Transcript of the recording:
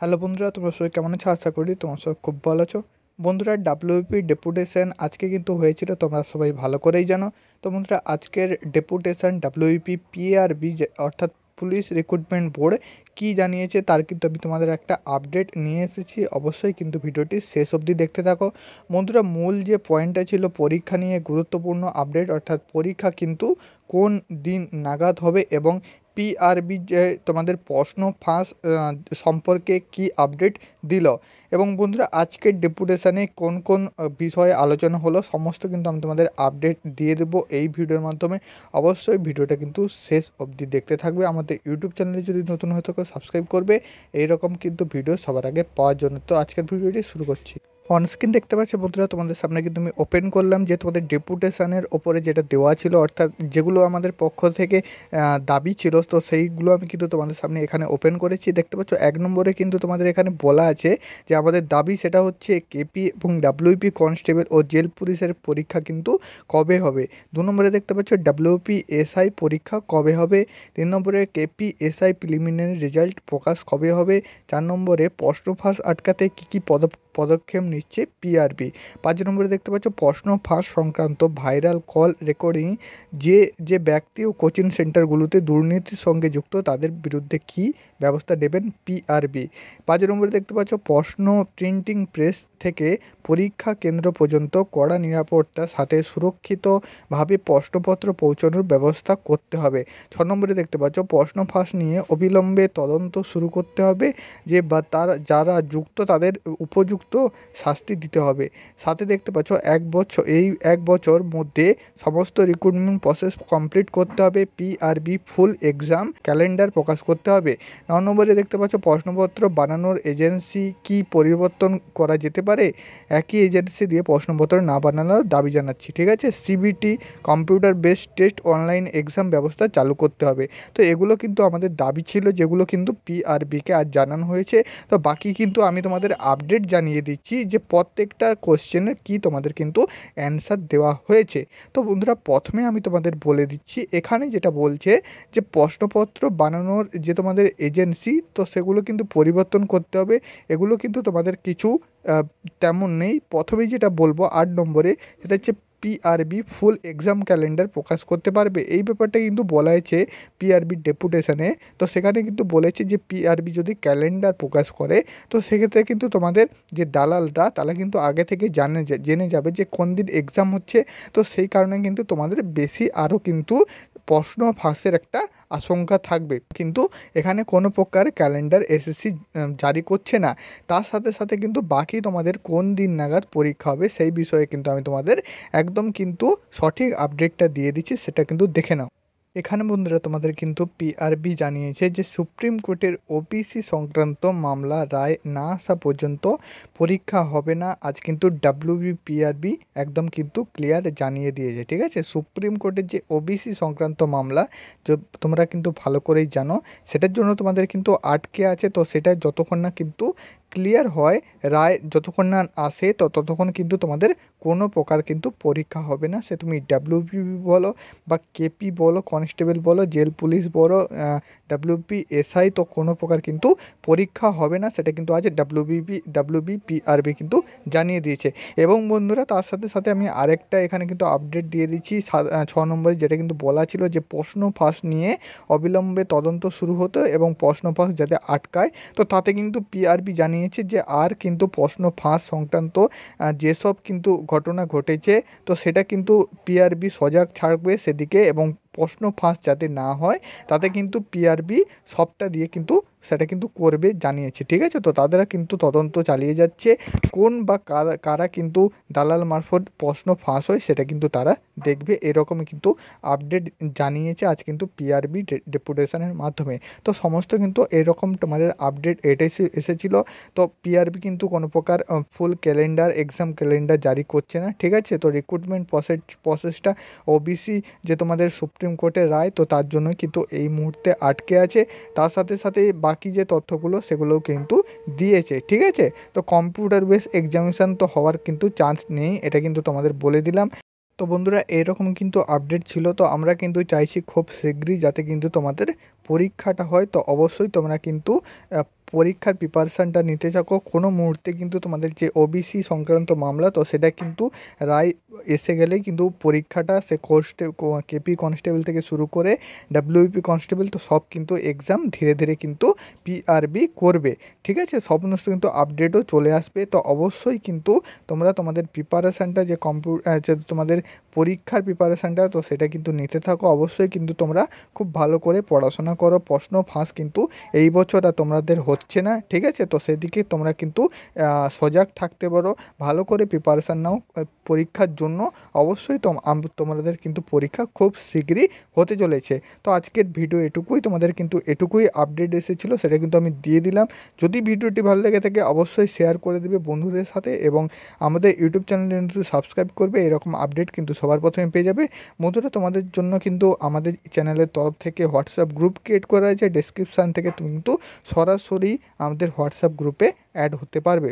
Hello বন্ধুরা, তোমরা সবাই কেমন আছো? আশা করি তোমরা সবাই খুব ভালো আছো। বন্ধুরা, ডাব্লিউপি ডেপুটেশন আজকে কিন্তু হয়েছিল, তোমরা সবাই ভালো করেই জানো। তো বন্ধুরা, আজকের ডেপুটেশন ডাব্লিউপি পিআরবি অর্থাৎ পুলিশ রিক্রুটমেন্ট বোর্ড কী জানিয়েছে তার কিন্তু আমি তোমাদের একটা আপডেট নিয়ে এসেছি। অবশ্যই কিন্তু ভিডিওটি শেষ অবধি দেখতে থাকো। বন্ধুরা, মূল যে পয়েন্টটা ছিল পরীক্ষা নিয়ে গুরুত্বপূর্ণ আপডেট, অর্থাৎ পরীক্ষা কিন্তু কোন দিন নাগাদ হবে এবং পিআরবি যে তোমাদের প্রশ্ন ফাঁস সম্পর্কে কি আপডেট দিল, এবং বন্ধুরা আজকের ডেপুটেশনে কোন কোন বিষয়ে আলোচনা হলো সমস্ত কিন্তু আমি তোমাদের আপডেট দিয়ে দেবো এই ভিডিওর মাধ্যমে। অবশ্যই ভিডিওটা কিন্তু শেষ অবধি দেখতে থাকবে। আমাদের ইউটিউব চ্যানেলে যদি নতুন হয়ে থাকো সাবস্ক্রাইব করবে এইরকম কিন্তু ভিডিও সবার আগে পাওয়ার জন্য। তো আজকের ভিডিওটি শুরু করছি। অনস্ক্রিন দেখতে পাচ্ছ বন্ধুরা, তোমাদের সামনে কিন্তু আমি ওপেন করলাম যে তোমাদের ডেপুটেশনের ওপরে যেটা দেওয়া ছিল, অর্থাৎ যেগুলো আমাদের পক্ষ থেকে দাবি ছিল, তো সেইগুলো আমি কিন্তু তোমাদের সামনে এখানে ওপেন করেছি। দেখতে পাচ্ছ 1 নম্বরে কিন্তু তোমাদের এখানে বলা আছে যে আমাদের দাবি সেটা হচ্ছে কেপি এবং ডাব্লিউপি কনস্টেবল ও জেল পুলিশের পরীক্ষা কিন্তু কবে হবে। 2 নম্বরে দেখতে পাচ্ছ ডাব্লিউপি এসআই পরীক্ষা কবে হবে। 3 নম্বরে কেপি এসআই প্রিলিমিনারি রেজাল্ট প্রকাশ কবে হবে। 4 নম্বরে প্রশ্ন ফাঁস আটকাতে কী পদক্ষেপ নিচ্ছে পিআরবি। 5 নম্বরে দেখতে পাচ্ছ প্রশ্ন ফাঁস সংক্রান্ত ভাইরাল কল রেকর্ডিং যে ব্যক্তি ও কোচিং সেন্টারগুলোতে দুর্নীতির সঙ্গে যুক্ত তাদের বিরুদ্ধে কী ব্যবস্থা নেবেন পিআরবি। 5 নম্বরে দেখতে পাচ্ছ প্রশ্ন প্রিন্টিং প্রেস থেকে পরীক্ষা কেন্দ্র পর্যন্ত কড়া নিরাপত্তার সাথে সুরক্ষিতভাবে প্রশ্নপত্র পৌঁছানোর ব্যবস্থা করতে হবে। 6 নম্বরে দেখতে পাচ্ছ প্রশ্ন ফাঁস নিয়ে অবিলম্বে তদন্ত শুরু করতে হবে, যে বা যারা যুক্ত তাদের উপযুক্ত শাস্তি দিতে হবে। সাথে দেখতে পাচ্ছ 1 বছর মধ্যে সমস্ত রিক্রুটমেন্ট প্রসেস কমপ্লিট করতে হবে। পিআরবি ফুল এক্সাম ক্যালেন্ডার প্রকাশ করতে হবে। 9 নম্বরে দেখতে পাচ্ছ প্রশ্নপত্র বানানোর এজেন্সি কি পরিবর্তন করা যেতে পারে। একই এজেন্সি দিয়ে প্রশ্নপত্র না বানানোর দাবি জানাচ্ছি। ঠিক আছে, CBT computer based test online exam ব্যবস্থা চালু করতে হবে। তো এগুলো কিন্তু আমাদের দাবি ছিল, যেগুলো কিন্তু পিআরবিকে আজ জানানো হয়েছে। তো বাকি কিন্তু আমি তোমাদের আপডেট জানিয়ে দিচ্ছি যে প্রত্যেকটা কোশ্চেনের কি তোমাদের কিন্তু অ্যান্সার দেওয়া হয়েছে। তো বন্ধুরা, প্রথমে আমি তোমাদের বলে দিচ্ছি এখানে যেটা বলছে যে প্রশ্নপত্র বানানোর যে তোমাদের এজেন্সি, তো সেগুলো কিন্তু পরিবর্তন করতে হবে। এগুলো কিন্তু তোমাদের কিছু তেমন নেই। প্রথমেই যেটা বলবো 8 নম্বরে, সেটা হচ্ছে পিআরবি ফুল এক্সাম ক্যালেন্ডার প্রকাশ করতে পারবে। এই ব্যাপারটা কিন্তু বলা হয়েছে পিআরবি ডেপুটেশনে। তো সেখানে কিন্তু বলেছে যে পিআরবি যদি ক্যালেন্ডার প্রকাশ করে, তো সেক্ষেত্রে কিন্তু তোমাদের যে দালালরা তারা কিন্তু আগে থেকে জেনে যাবে যে কোন দিন এক্সাম হচ্ছে। তো সেই কারণে কিন্তু তোমাদের বেশি আরও কিন্তু প্রশ্ন ফাঁসের একটা আশঙ্কা থাকবে। কিন্তু এখানে কোনো প্রকার ক্যালেন্ডার এসএসসি জারি করছে না। তার সাথে সাথে কিন্তু বাকি তোমাদের কোন দিন নাগাদ পরীক্ষা হবে সেই বিষয়ে কিন্তু আমি তোমাদের একদম কিন্তু সঠিক আপডেটটা দিয়ে দিচ্ছি, সেটা কিন্তু দেখে নাও। এখানে বন্ধুরা তোমাদের কিন্তু পিআরবি জানিয়েছে যে সুপ্রিম কোর্টের ওবিসি সংক্রান্ত মামলা রায় না আসা পর্যন্ত পরীক্ষা হবে না। আজ কিন্তু পিআরবি একদম কিন্তু ক্লিয়ার জানিয়ে দিয়েছে। ঠিক আছে, সুপ্রিম কোর্টের যে ওবিসি সংক্রান্ত মামলা, তোমরা কিন্তু ভালো করেই জানো, সেটার জন্য তোমাদের কিন্তু আটকে আছে। তো সেটা যতক্ষণ না কিন্তু ক্লিয়ার হয়, রায় যতক্ষণ না আসে, তো ততক্ষণ কিন্তু তোমাদের কোনো প্রকার কিন্তু পরীক্ষা হবে না। সে তুমি ডাব্লিউপি বলো বা কেপি বলো, কনস্টেবল বলো, জেল পুলিশ বলো, ডাব্লিউপি এসআই, তো কোনো প্রকার কিন্তু পরীক্ষা হবে না। সেটা কিন্তু আজ পিআরবি কিন্তু জানিয়ে দিয়েছে। এবং বন্ধুরা, তার সাথে সাথে আমি আরেকটা এখানে কিন্তু আপডেট দিয়ে দিচ্ছি 6 নম্বরে, যেটা কিন্তু বলা ছিল যে প্রশ্ন ফাঁস নিয়ে অবিলম্বে তদন্ত শুরু হতো এবং প্রশ্ন ফাঁস যাতে আটকায়। তো তাতে কিন্তু পিআরবি জানিয়েছে যে আর কিন্তু প্রশ্ন ফাঁস সংক্রান্ত যেসব কিন্তু ঘটনা ঘটেছে, তো সেটা কিন্তু পিআরবি সজাগ থাকবে সেদিকে, এবং প্রশ্ন ফাঁস যাতে না হয় তাতে কিন্তু পিআরবি সবটা দিয়ে কিন্তু সেটা কিন্তু করবে জানিয়েছে। ঠিক আছে, তো তাদেরা কিন্তু তদন্ত চালিয়ে যাচ্ছে কোন বা কারা কিন্তু দালাল মারফত প্রশ্ন ফাঁস হয় সেটা কিন্তু তারা দেখবে। এরকমই কিন্তু আপডেট জানিয়েছে আজ কিন্তু পিআরবি ডেপুটেশনের মাধ্যমে। তো সমস্ত কিন্তু এরকম তোমাদের আপডেট এটাই এসেছিলো। তো পিআরবি কিন্তু কোনো প্রকার ফুল ক্যালেন্ডার এক্সাম ক্যালেন্ডার জারি করছে না। ঠিক আছে, তো রিক্রুটমেন্ট প্রসেসটা ওবিসি যে তোমাদের সুপ্রিম কোর্টের রায়, তো তার জন্য কিন্তু এই মুহূর্তে আটকে আছে। তার সাথে সাথে বাকি যে তথ্যগুলো সেগুলোও কিন্তু দিয়েছে। ঠিক আছে, তো কম্পিউটার বেস এক্সামিনেশান তো হওয়ার কিন্তু চান্স নেই, এটা কিন্তু তোমাদের বলে দিলাম। তো বন্ধুরা, এরকম কিন্তু আপডেট ছিল। তো আমরা কিন্তু চাইছি খুব শীঘ্রই যাতে কিন্তু তোমাদের পরীক্ষাটা হয়। তো অবশ্যই তোমরা কিন্তু পরীক্ষার প্রিপারেশানটা নিতে থাকো। কোনো মুহূর্তে কিন্তু তোমাদের যে ওবিসি সংক্রান্ত মামলা, তো সেটা কিন্তু রায় এসে গেলেই কিন্তু পরীক্ষাটা সে কেপি কনস্টেবল থেকে শুরু করে ডাব্লিউপি কনস্টেবল, তো সব কিন্তু এক্সাম ধীরে ধীরে কিন্তু পিআরবি করবে। ঠিক আছে, সমস্ত কিন্তু আপডেটও চলে আসবে। তো অবশ্যই কিন্তু তোমরা তোমাদের প্রিপারেশানটা যে তোমাদের পরীক্ষার প্রিপারেশানটা, তো সেটা কিন্তু নিতে থাকো। অবশ্যই কিন্তু তোমরা খুব ভালো করে পড়াশোনা করো। প্রশ্ন ফাঁস কিন্তু এই বছর আর তোমাদের হচ্ছে না। ঠিক আছে, তো সেদিকে তোমরা কিন্তু সজাগ থাকতে পারো, ভালো করে প্রিপারেশান নাও পরীক্ষার জন্য। অবশ্যই তোমাদের কিন্তু পরীক্ষা খুব শীঘ্রই হতে চলেছে। তো আজকের ভিডিও এটুকুই, তোমাদের কিন্তু এটুকুই আপডেট এসেছিলো, সেটা কিন্তু আমি দিয়ে দিলাম। যদি ভিডিওটি ভালো লেগে থাকে অবশ্যই শেয়ার করে দেবে বন্ধুদের সাথে, এবং আমাদের ইউটিউব চ্যানেলে কিন্তু সাবস্ক্রাইব করবে। এরকম আপডেট কিন্তু সবার প্রথমে পেয়ে যাবে। বন্ধুরা, তোমাদের জন্য কিন্তু আমাদের চ্যানেলের তরফ থেকে হোয়াটসঅ্যাপ গ্রুপ ক্রিয়েট করা হয়েছে। ডেসক্রিপশান থেকে তুমি কিন্তু সরাসরি আমাদের হোয়াটসঅ্যাপ গ্রুপে অ্যাড হতে পারবে।